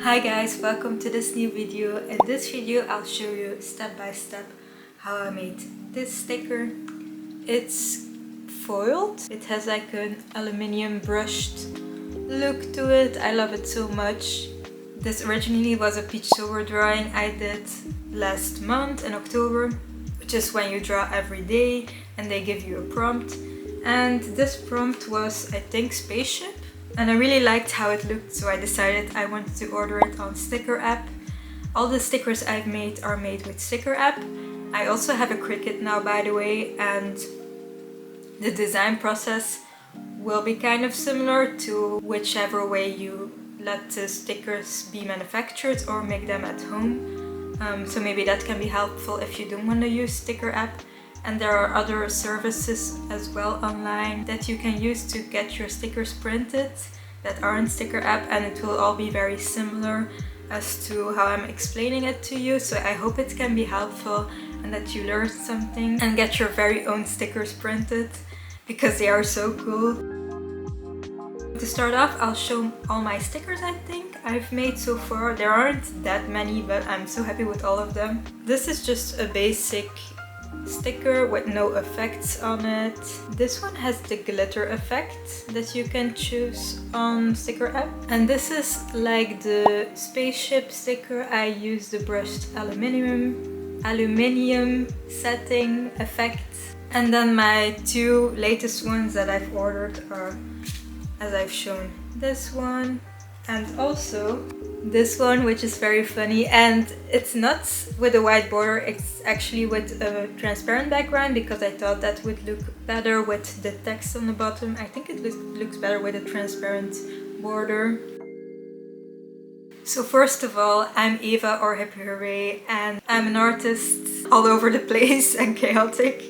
Hi guys, welcome to this new video. In this video I'll show you step by step how I made this sticker. It's foiled. It has like an aluminium brushed look to it. I love it so much. This originally was a peach silver drawing I did last month in October, which is when you draw every day and they give you a prompt. And this prompt was, I think, spaceship. And I really liked how it looked, so I decided I wanted to order it on Stickerapp. All the stickers I've made are made with Stickerapp. I also have a Cricut now, by the way, and the design process will be kind of similar to whichever way you let the stickers be manufactured or make them at home. So maybe that can be helpful if you don't want to use Stickerapp. And there are other services as well online that you can use to get your stickers printed that aren't Stickerapp, and it will all be very similar as to how I'm explaining it to you. So I hope it can be helpful and that you learn something and get your very own stickers printed because they are so cool. To start off, I'll show all my stickers I think I've made so far. There aren't that many, but I'm so happy with all of them. This is just a basic sticker with no effects on it. This one has the glitter effect that you can choose on Stickerapp. And this is like the spaceship sticker. I use the brushed aluminium setting effect. And then my two latest ones that I've ordered are, as I've shown, this one and also this one, which is very funny, and it's not with a white border, it's actually with a transparent background because I thought that would look better with the text on the bottom. I think it looks better with a transparent border. So first of all, I'm Eva, or Hippie Hooray, and I'm an artist all over the place and chaotic.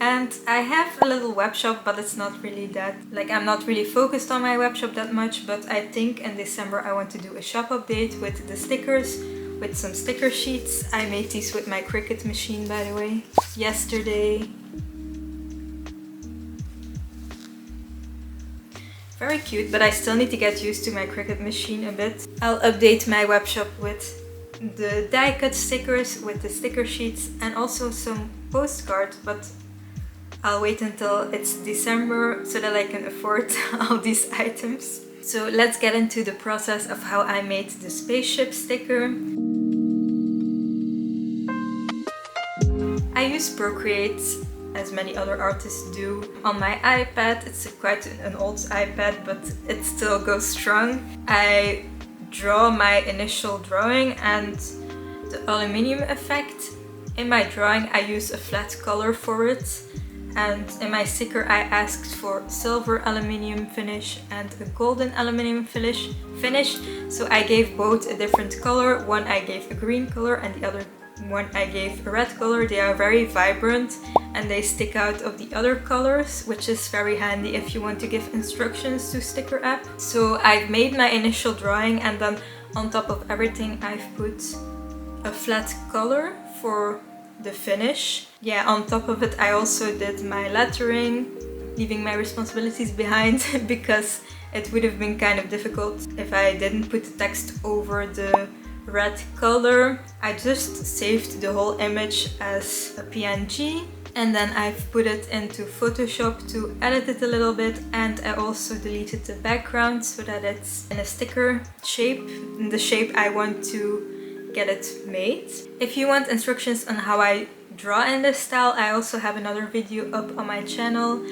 And I have a little web shop, but it's not really that, like, I'm not really focused on my web shop that much, but I think in December I want to do a shop update with the stickers, with some sticker sheets. I made these with my Cricut machine, by the way, yesterday. Very cute, but I still need to get used to my Cricut machine a bit. I'll update my web shop with the die cut stickers, with the sticker sheets, and also some postcards, but I'll wait until it's December so that I can afford all these items. So let's get into the process of how I made the spaceship sticker. I use Procreate, as many other artists do, on my iPad. It's quite an old iPad, but it still goes strong. I draw my initial drawing and the aluminium effect. In my drawing I use a flat color for it. And in my sticker I asked for silver aluminium finish and a golden aluminium finish. So I gave both a different color. One I gave a green color and the other one I gave a red color. They are very vibrant and they stick out of the other colors, which is very handy if you want to give instructions to Stickerapp. So I've made my initial drawing, and then on top of everything I've put a flat color for the finish. Yeah, on top of it I also did my lettering, leaving my responsibilities behind because it would have been kind of difficult if I didn't put the text over the red color. I just saved the whole image as a PNG and then I've put it into Photoshop to edit it a little bit, and I also deleted the background so that it's in a sticker shape, in the shape I want to get it made. If you want instructions on how I draw in this style, I also have another video up on my channel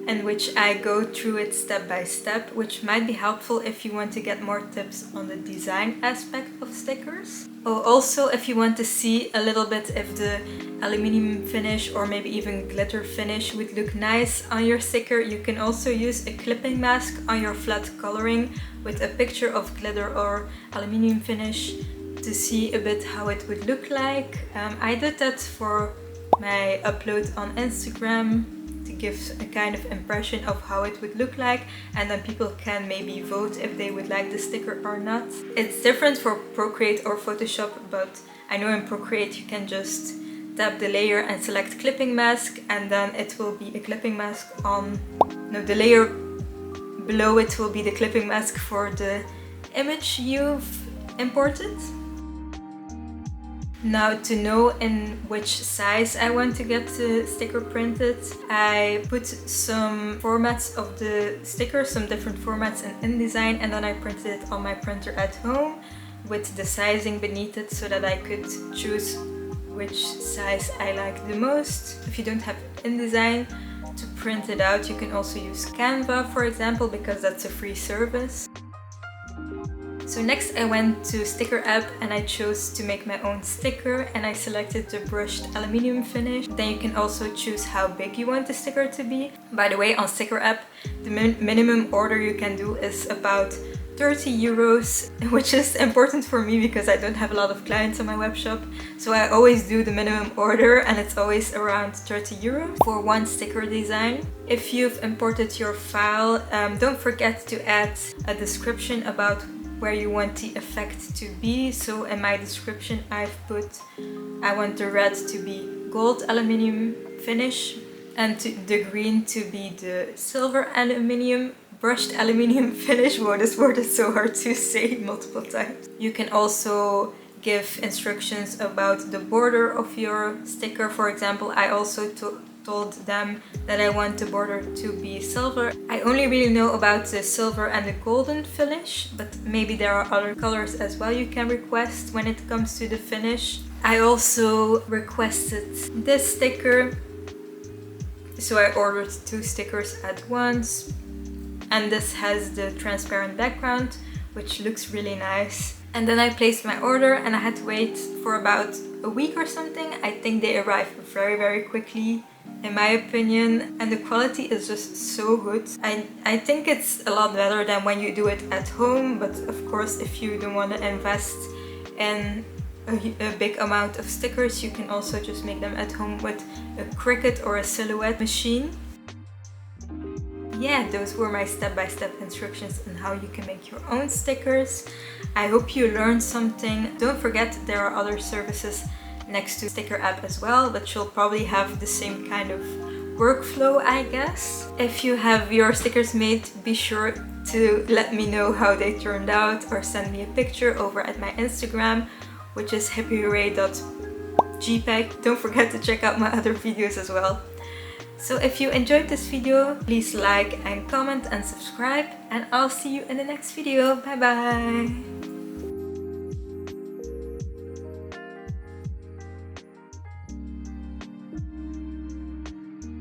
in which I go through it step by step, which might be helpful if you want to get more tips on the design aspect of stickers. Oh, also if you want to see a little bit if the aluminium finish or maybe even glitter finish would look nice on your sticker, you can also use a clipping mask on your flat coloring with a picture of glitter or aluminium finish to see a bit how it would look like. I did that for my upload on Instagram to give a kind of impression of how it would look like, and then people can maybe vote if they would like the sticker or not. It's different for Procreate or Photoshop, but I know in Procreate you can just tap the layer and select clipping mask, and then it will be a clipping mask on, no, the layer below it will be the clipping mask for the image you've imported. Now, to know in which size I want to get the sticker printed, I put some formats of the sticker, some different formats in InDesign, and then I printed it on my printer at home with the sizing beneath it so that I could choose which size I like the most. If you don't have InDesign to print it out, you can also use Canva, for example, because that's a free service. So next I went to Stickerapp and I chose to make my own sticker, and I selected the brushed aluminium finish. Then you can also choose how big you want the sticker to be. By the way, on Stickerapp, the minimum order you can do is about 30 euros, which is important for me because I don't have a lot of clients on my web shop. So I always do the minimum order, and it's always around 30 euros for one sticker design. If you've imported your file, don't forget to add a description about where you want the effect to be. So in my description I've put, I want the red to be gold aluminium finish, and the green to be the silver aluminium brushed aluminium finish. Wow, this word is so hard to say multiple times. You can also give instructions about the border of your sticker. For example, I also told them that I want the border to be silver. I only really know about the silver and the golden finish, but maybe there are other colors as well you can request when it comes to the finish. I also requested this sticker, so I ordered 2 stickers at once. And this has the transparent background, which looks really nice. And then I placed my order and I had to wait for about a week or something. I think they arrived very quickly, in my opinion, and the quality is just so good. I think it's a lot better than when you do it at home, but of course if you don't want to invest in a big amount of stickers, you can also just make them at home with a Cricut or a Silhouette machine. Yeah, those were my step-by-step instructions on how you can make your own stickers. I hope you learned something. Don't forget there are other services next to Stickerapp as well, but you'll probably have the same kind of workflow, I guess. If you have your stickers made, be sure to let me know how they turned out, or send me a picture over at my Instagram, which is hippieray.jpg. Don't forget to check out my other videos as well. So if you enjoyed this video, please like and comment and subscribe, and I'll see you in the next video. Bye bye!